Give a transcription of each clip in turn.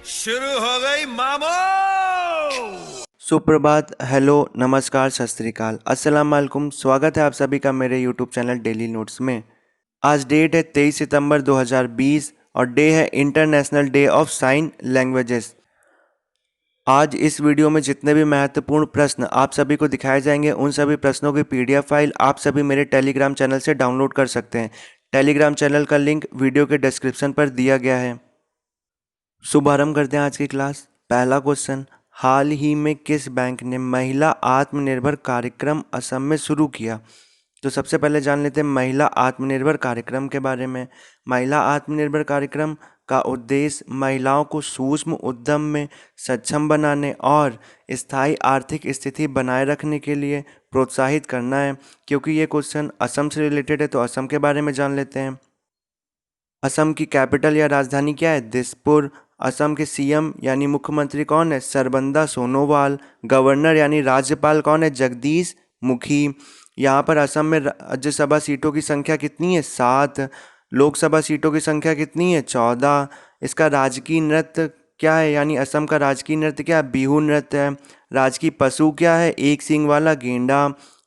शुरू हो गई मामो। सुप्रभात, हेलो, नमस्कार, सत श्री अकाल, अस्सलाम वालेकुम। स्वागत है आप सभी का मेरे यूट्यूब चैनल डेली नोट्स में। आज डेट है 23 सितंबर 2020 और डे है international day of sine languages. आज इस वीडियो में जितने भी महत्वपूर्ण प्रश्न आप सभी को दिखाए जाएंगे, उन सभी प्रश्नों की पीडीएफ फाइल आप सभी मेरे टेलीग्राम चैनल से डाउनलोड कर सकते हैं। टेलीग्राम चैनल का लिंक वीडियो के डिस्क्रिप्शन पर दिया गया है। शुभारंभ करते हैं आज की क्लास। पहला क्वेश्चन, हाल ही में किस बैंक ने महिला आत्मनिर्भर कार्यक्रम असम में शुरू किया? तो सबसे पहले जान लेते हैं महिला आत्मनिर्भर कार्यक्रम के बारे में। महिला आत्मनिर्भर कार्यक्रम का उद्देश्य महिलाओं को सूक्ष्म उद्यम में सक्षम बनाने और स्थायी आर्थिक स्थिति बनाए रखने के लिए प्रोत्साहित करना है। क्योंकि ये क्वेश्चन असम से रिलेटेड है तो असम के बारे में जान लेते हैं। असम की कैपिटल या राजधानी क्या है? दिसपुर। असम के सीएम यानी मुख्यमंत्री कौन है? सर्बानंद सोनोवाल। गवर्नर यानी राज्यपाल कौन है? जगदीश मुखी। यहाँ पर असम में राज्यसभा सीटों की संख्या कितनी है? 7। लोकसभा सीटों की संख्या कितनी है? 14। इसका राजकीय नृत्य क्या है? यानी असम का राजकीय नृत्य क्या है? बिहू नृत्य है। राजकीय पशु क्या है? एक सींग वाला गेंडा।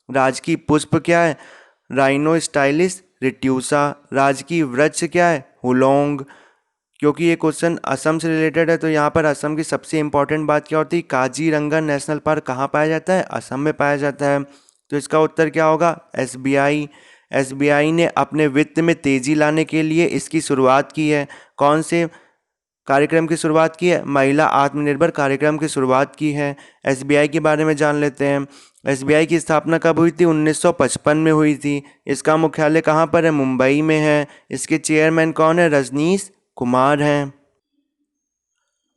राजकीय पुष्प क्या है? राइनो स्टाइलिस रिट्यूसा। राजकीय वृक्ष क्या है? हुलोंग। क्योंकि ये क्वेश्चन असम से रिलेटेड है तो यहाँ पर असम की सबसे इम्पोर्टेंट बात क्या होती है? काजीरंगा नेशनल पार्क कहाँ पाया जाता है? असम में पाया जाता है। तो इसका उत्तर क्या होगा? एसबीआई। एसबीआई ने अपने वित्त में तेजी लाने के लिए इसकी शुरुआत की है। कौन से कार्यक्रम की शुरुआत की है? महिला आत्मनिर्भर कार्यक्रम की शुरुआत की है। एसबीआई के बारे में जान लेते हैं। एसबीआई की स्थापना कब हुई थी? 1955 में हुई थी। इसका मुख्यालय कहाँ पर है? मुंबई में है। इसके चेयरमैन कौन है? रजनीश कुमार हैं।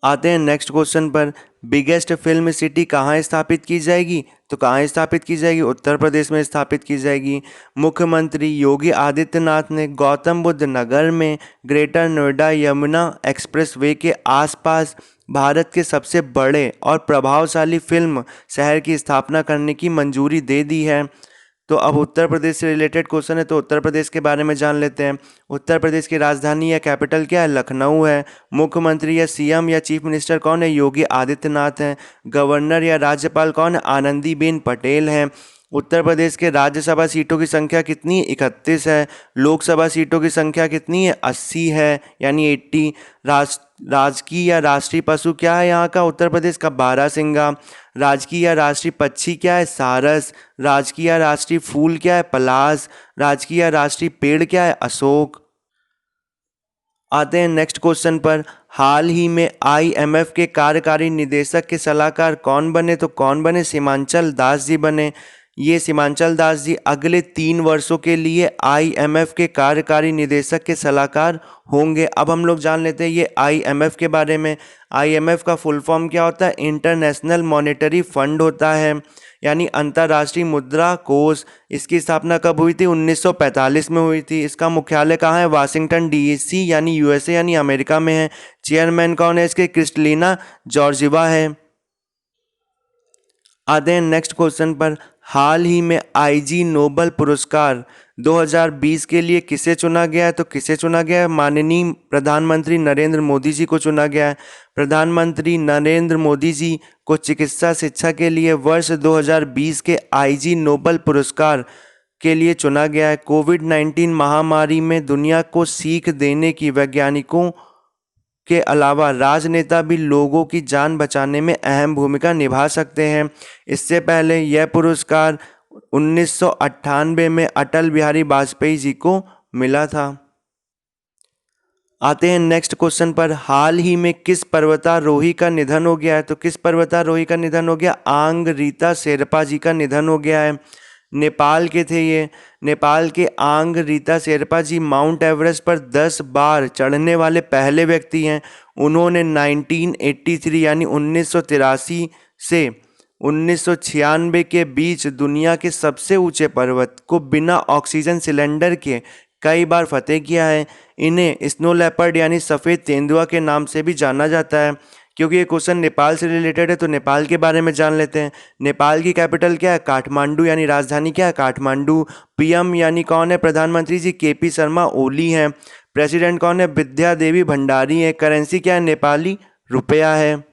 आते हैं नेक्स्ट क्वेश्चन पर। बिगेस्ट फिल्म सिटी कहाँ स्थापित की जाएगी? तो कहाँ स्थापित की जाएगी? उत्तर प्रदेश में स्थापित की जाएगी। मुख्यमंत्री योगी आदित्यनाथ ने गौतम बुद्ध नगर में ग्रेटर नोएडा यमुना एक्सप्रेसवे के आसपास भारत के सबसे बड़े और प्रभावशाली फिल्म शहर की स्थापना करने की मंजूरी दे दी है। तो अब उत्तर प्रदेश से रिलेटेड क्वेश्चन है तो उत्तर प्रदेश के बारे में जान लेते हैं। उत्तर प्रदेश की राजधानी या कैपिटल क्या है? लखनऊ है। मुख्यमंत्री या सीएम या चीफ मिनिस्टर कौन है? योगी आदित्यनाथ हैं। गवर्नर या राज्यपाल कौन है? आनंदीबेन पटेल हैं। उत्तर प्रदेश के राज्यसभा सीटों की संख्या कितनी है? 31 है। लोकसभा सीटों की संख्या कितनी है? 80 है, यानी 80। राजकीय या राष्ट्रीय पशु क्या है यहाँ का? उत्तर प्रदेश का बारहसिंगा। राजकीय या राष्ट्रीय पक्षी क्या है? सारस। राजकीय या राष्ट्रीय फूल क्या है? पलाश। राजकीय या राष्ट्रीय पेड़ क्या है? अशोक। आते हैं नेक्स्ट क्वेश्चन पर। हाल ही में आईएमएफ के कार्यकारी निदेशक के सलाहकार कौन बने? तो कौन बने? सीमांचल दास जी बने। ये सीमांचल दास जी अगले 3 वर्षों के लिए आईएमएफ के कार्यकारी निदेशक के सलाहकार होंगे। अब हम लोग जान लेते हैं ये आईएमएफ के बारे में। आईएमएफ का फुल फॉर्म क्या होता है? इंटरनेशनल मॉनेटरी फंड होता है, यानी अंतर्राष्ट्रीय मुद्रा कोष। इसकी स्थापना कब हुई थी? 1945 में हुई थी। इसका मुख्यालय कहाँ है? वाशिंगटन डीसी यानी यूएसए यानी अमेरिका में है। चेयरमैन कौन है इसके? क्रिस्टलिना जॉर्जिवा है। आते हैं नेक्स्ट क्वेश्चन पर। हाल ही में आईजी नोबल पुरस्कार 2020 के लिए किसे चुना गया है? तो किसे चुना गया है? माननीय प्रधानमंत्री नरेंद्र मोदी जी को चुना गया है। प्रधानमंत्री नरेंद्र मोदी जी को चिकित्सा शिक्षा के लिए वर्ष 2020 के आईजी नोबल पुरस्कार के लिए चुना गया है। कोविड-19 महामारी में दुनिया को सीख देने की वैज्ञानिकों के अलावा राजनेता भी लोगों की जान बचाने में अहम भूमिका निभा सकते हैं। इससे पहले यह पुरस्कार 1998 में अटल बिहारी वाजपेयी जी को मिला था। आते हैं नेक्स्ट क्वेश्चन पर। हाल ही में किस पर्वतारोही का निधन हो गया है? तो किस पर्वतारोही का निधन हो गया? आंग रीता शेरपा जी का निधन हो गया है। नेपाल के थे ये। नेपाल के आंग रीता शेरपा जी माउंट एवरेस्ट पर 10 बार चढ़ने वाले पहले व्यक्ति हैं। उन्होंने 1983 यानी 1983 से 1996 के बीच दुनिया के सबसे ऊंचे पर्वत को बिना ऑक्सीजन सिलेंडर के कई बार फतेह किया है। इन्हें स्नो लेपर्ड यानी सफ़ेद तेंदुआ के नाम से भी जाना जाता है। क्योंकि ये क्वेश्चन नेपाल से रिलेटेड है तो नेपाल के बारे में जान लेते हैं। नेपाल की कैपिटल क्या है? काठमांडू, यानी राजधानी क्या है? काठमांडू। पीएम यानी कौन है? प्रधानमंत्री जी केपी शर्मा ओली हैं। प्रेसिडेंट कौन है? विद्या देवी भंडारी है। करेंसी क्या है? नेपाली रुपया है।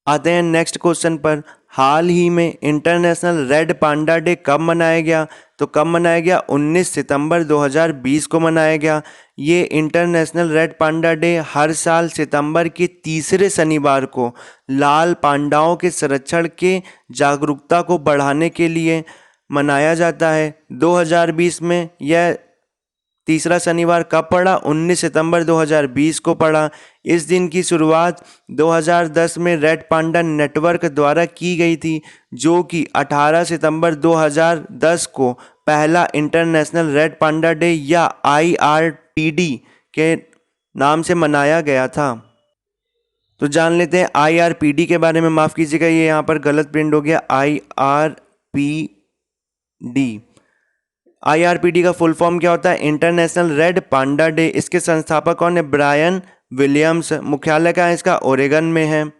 आते हैं नेक्स्ट क्वेश्चन पर। हाल ही में इंटरनेशनल रेड पांडा डे कब मनाया गया? तो कब मनाया गया? 19 सितंबर 2020 को मनाया गया। ये इंटरनेशनल रेड पांडा डे हर साल सितंबर के तीसरे शनिवार को लाल पांडाओं के संरक्षण के जागरूकता को बढ़ाने के लिए मनाया जाता है। 2020 में यह तीसरा शनिवार कब पड़ा? 19 सितंबर 2020 को पड़ा। इस दिन की शुरुआत 2010 में रेड पांडा नेटवर्क द्वारा की गई थी, जो कि 18 सितंबर 2010 को पहला इंटरनेशनल रेड पांडा डे या IRPD के नाम से मनाया गया था। तो जान लेते हैं IRPD के बारे में। माफ़ कीजिएगा, ये यहाँ पर गलत प्रिंट हो गया। IRPD का फुल फॉर्म क्या होता है? International red panda day. इसके संस्थापक कौन है? Brian Williams. मुख्यालय का इसका ओरेगन में है।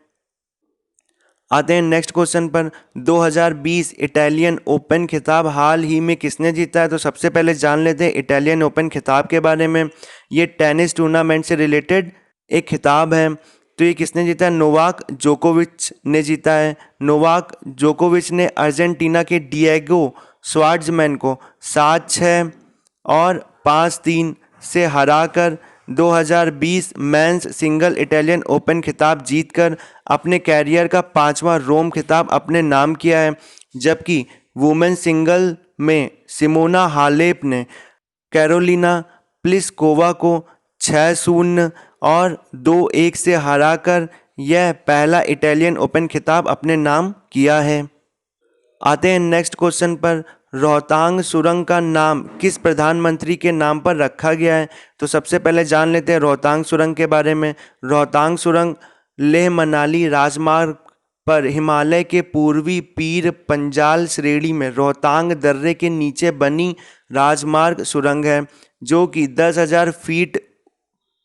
आते हैं नेक्स्ट क्वेश्चन पर। 2020 इटालियन ओपन खिताब हाल ही में किसने जीता है? तो सबसे पहले जान लेते हैं इटालियन ओपन खिताब के बारे में। ये टेनिस टूर्नामेंट से रिलेटेड एक खिताब है। तो ये किसने जीता है? नोवाक जोकोविच ने जीता है। नोवाक जोकोविच ने अर्जेंटीना के डिएगो श्वार्ट्जमैन को 7-6 और 5-3 से हराकर 2020 मेंस सिंगल इटालियन ओपन खिताब जीतकर अपने कैरियर का 5वां रोम खिताब अपने नाम किया है। जबकि वुमेन सिंगल में सिमोना हालेप ने कैरोलिना प्लिस्कोवा को 6-0 और 2-1 से हराकर यह पहला इटालियन ओपन खिताब अपने नाम किया है। आते हैं नेक्स्ट क्वेश्चन पर। रोहतांग सुरंग का नाम किस प्रधानमंत्री के नाम पर रखा गया है? तो सबसे पहले जान लेते हैं रोहतांग सुरंग के बारे में। रोहतांग सुरंग लेह मनाली राजमार्ग पर हिमालय के पूर्वी पीर पंजाल श्रेणी में रोहतांग दर्रे के नीचे बनी राजमार्ग सुरंग है, जो कि 10,000 फीट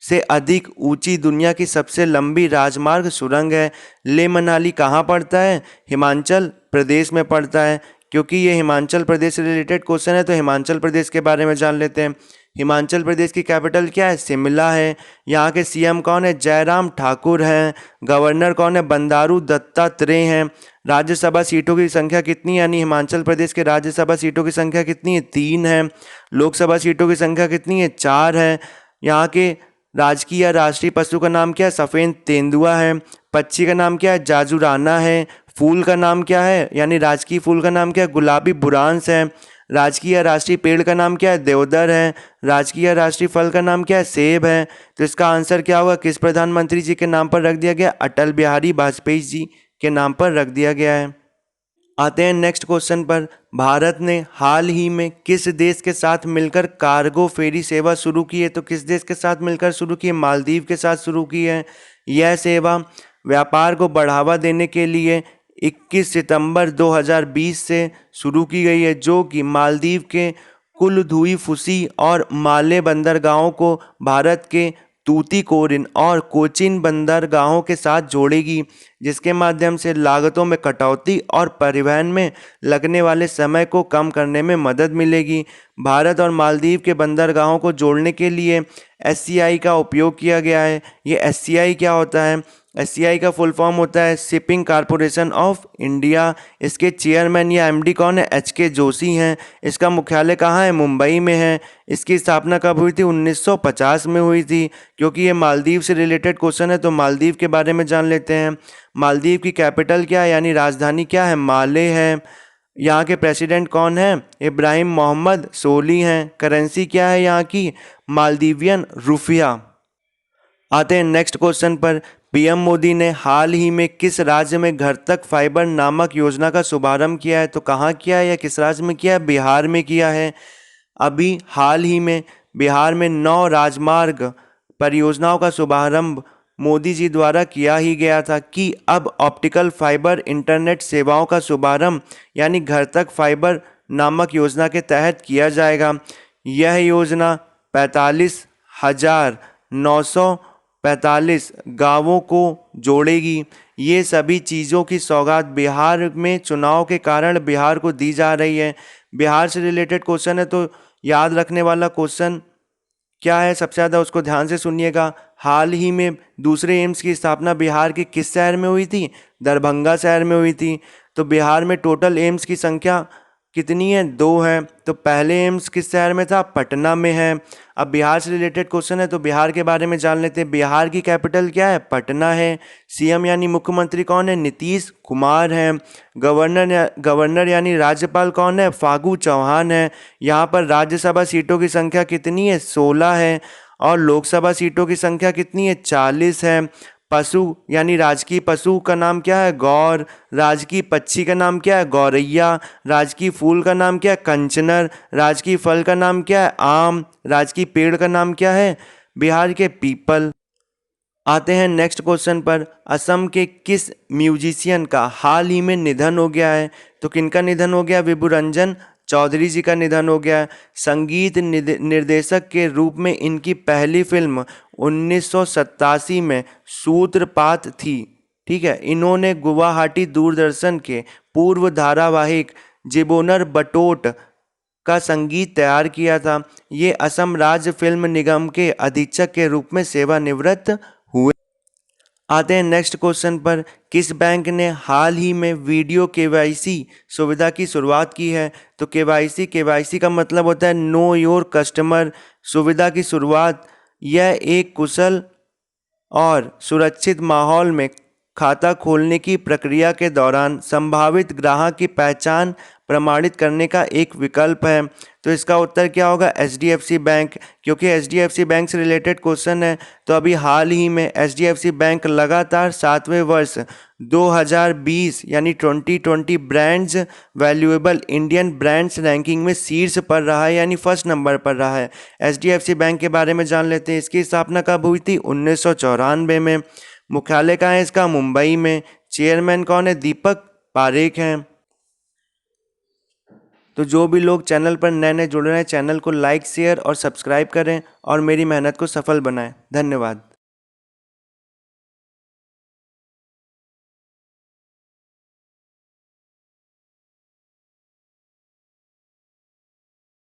से अधिक ऊंची दुनिया की सबसे लंबी राजमार्ग सुरंग है। लेह मनाली कहाँ पड़ता है? हिमाचल प्रदेश में पड़ता है। क्योंकि ये हिमाचल प्रदेश से रिलेटेड क्वेश्चन है, तो हिमाचल प्रदेश के बारे में जान लेते हैं। हिमाचल प्रदेश की कैपिटल क्या है? शिमला है। यहाँ के CM कौन है? जयराम ठाकुर हैं। गवर्नर कौन है? बंडारू दत्तात्रेय हैं। राज्यसभा सीटों की संख्या कितनी, यानी हिमाचल प्रदेश के राज्यसभा सीटों की संख्या कितनी है? 3 है। लोकसभा सीटों की संख्या कितनी है? 4 है। यहाँ के राजकीय या राष्ट्रीय पशु का नाम क्या है? सफ़ेद तेंदुआ है। पक्षी का नाम क्या है? जाजुराना है। फूल का नाम क्या है, यानी राजकीय फूल का नाम क्या है? गुलाबी बुरांस है। राजकीय या राष्ट्रीय पेड़ का नाम क्या है? देवदार है। राजकीय या राष्ट्रीय फल का नाम क्या है? सेब है। तो इसका आंसर क्या होगा? किस प्रधानमंत्री जी के नाम पर रख दिया गया? अटल बिहारी वाजपेयी जी के नाम पर रख दिया गया है। आते हैं नेक्स्ट क्वेश्चन पर। भारत ने हाल ही में किस देश के साथ मिलकर कार्गो फेरी सेवा शुरू की है? तो किस देश के साथ मिलकर शुरू की है? मालदीव के साथ शुरू की है। यह सेवा व्यापार को बढ़ावा देने के लिए 21 सितंबर 2020 से शुरू की गई है, जो कि मालदीव के कुलधुई फुसी और माले बंदरगाहों को भारत के तूतीकोरिन और कोचीन बंदरगाहों के साथ जोड़ेगी, जिसके माध्यम से लागतों में कटौती और परिवहन में लगने वाले समय को कम करने में मदद मिलेगी। भारत और मालदीव के बंदरगाहों को जोड़ने के लिए SCI का उपयोग किया गया है। ये SCI क्या होता है? SCI का फुल फॉर्म होता है शिपिंग कॉरपोरेशन ऑफ इंडिया। इसके चेयरमैन या MD कौन है? HK जोशी हैं। इसका मुख्यालय कहाँ है? मुंबई में है। इसकी स्थापना कब हुई थी? 1950 में हुई थी। क्योंकि ये मालदीव से रिलेटेड क्वेश्चन है, तो मालदीव के बारे में जान लेते हैं। मालदीव की कैपिटल क्या है, यानी राजधानी क्या है? माले है। यहाँ के प्रेसिडेंट कौन है? इब्राहिम मोहम्मद सोली हैं। करेंसी क्या है यहाँ की? मालदीवियन रुपया। आते हैं नेक्स्ट क्वेश्चन पर। PM मोदी ने हाल ही में किस राज्य में घर तक फाइबर नामक योजना का शुभारंभ किया है? तो कहाँ किया है या किस राज्य में किया है? बिहार में किया है। अभी हाल ही में बिहार में 9 राजमार्ग परियोजनाओं का शुभारंभ मोदी जी द्वारा किया ही गया था कि अब ऑप्टिकल फाइबर इंटरनेट सेवाओं का शुभारंभ यानी घर तक फाइबर नामक योजना के तहत किया जाएगा। यह योजना 45,945 गांवों को जोड़ेगी। ये सभी चीज़ों की सौगात बिहार में चुनाव के कारण बिहार को दी जा रही है। बिहार से रिलेटेड क्वेश्चन है, तो याद रखने वाला क्वेश्चन क्या है सबसे ज़्यादा, उसको ध्यान से सुनिएगा। हाल ही में दूसरे एम्स की स्थापना बिहार के किस शहर में हुई थी? दरभंगा शहर में हुई थी। तो बिहार में टोटल एम्स की संख्या कितनी है? 2 है। तो पहले एम्स किस शहर में था? पटना में है। अब बिहार से रिलेटेड क्वेश्चन है तो बिहार के बारे में जान लेते हैं। बिहार की कैपिटल क्या है? पटना है। सीएम यानी मुख्यमंत्री कौन है? नीतीश कुमार है। गवर्नर यानी राज्यपाल कौन है? फागू चौहान है। यहाँ पर राज्यसभा सीटों की संख्या कितनी है? 16 है। और लोकसभा सीटों की संख्या कितनी है? 40 है। पशु यानी राजकीय पशु का नाम क्या है? गौर। राजकीय पक्षी का नाम क्या है? गौरैया। राजकीय फूल का नाम क्या है? कंचनर। राजकीय फल का नाम क्या है? आम। राजकीय पेड़ का नाम क्या है? बिहार के पीपल। आते हैं नेक्स्ट क्वेश्चन पर। असम के किस म्यूजिशियन का हाल ही में निधन हो गया है? तो किनका निधन हो गया? विभु रंजन चौधरी जी का निधन हो गया है। संगीत निर्देशक के रूप में इनकी पहली फिल्म 1987 में सूत्रपात थी। ठीक है। इन्होंने गुवाहाटी दूरदर्शन के पूर्व धारावाहिक जिबोनर बटोट का संगीत तैयार किया था। ये असम राज्य फिल्म निगम के अधीक्षक के रूप में सेवानिवृत्त हुए। आते हैं नेक्स्ट क्वेश्चन पर। किस बैंक ने हाल ही में वीडियो केवाईसी सुविधा की शुरुआत की है? तो केवाईसी का मतलब होता है नो योर कस्टमर सुविधा की शुरुआत। यह एक कुशल और सुरक्षित माहौल में खाता खोलने की प्रक्रिया के दौरान संभावित ग्राहक की पहचान प्रमाणित करने का एक विकल्प है। तो इसका उत्तर क्या होगा? HDFC bank. क्योंकि एचडीएफसी बैंक से रिलेटेड क्वेश्चन है तो अभी हाल ही में एचडीएफसी बैंक लगातार 7वें वर्ष 2020 यानी 2020 brands valuable Indian brands ranking में शीर्ष पर रहा है, यानी फर्स्ट नंबर पर रहा है। एचडीएफसी बैंक के बारे में जान लेते हैं। इसकी स्थापना कब हुई थी? 1994 में। मुख्यालय कहाँ है इसका? मुंबई में। चेयरमैन कौन है? दीपक पारेख हैं। तो जो भी लोग चैनल पर नए नए जुड़ रहे हैं, चैनल को लाइक शेयर और सब्सक्राइब करें और मेरी मेहनत को सफल बनाएं। धन्यवाद।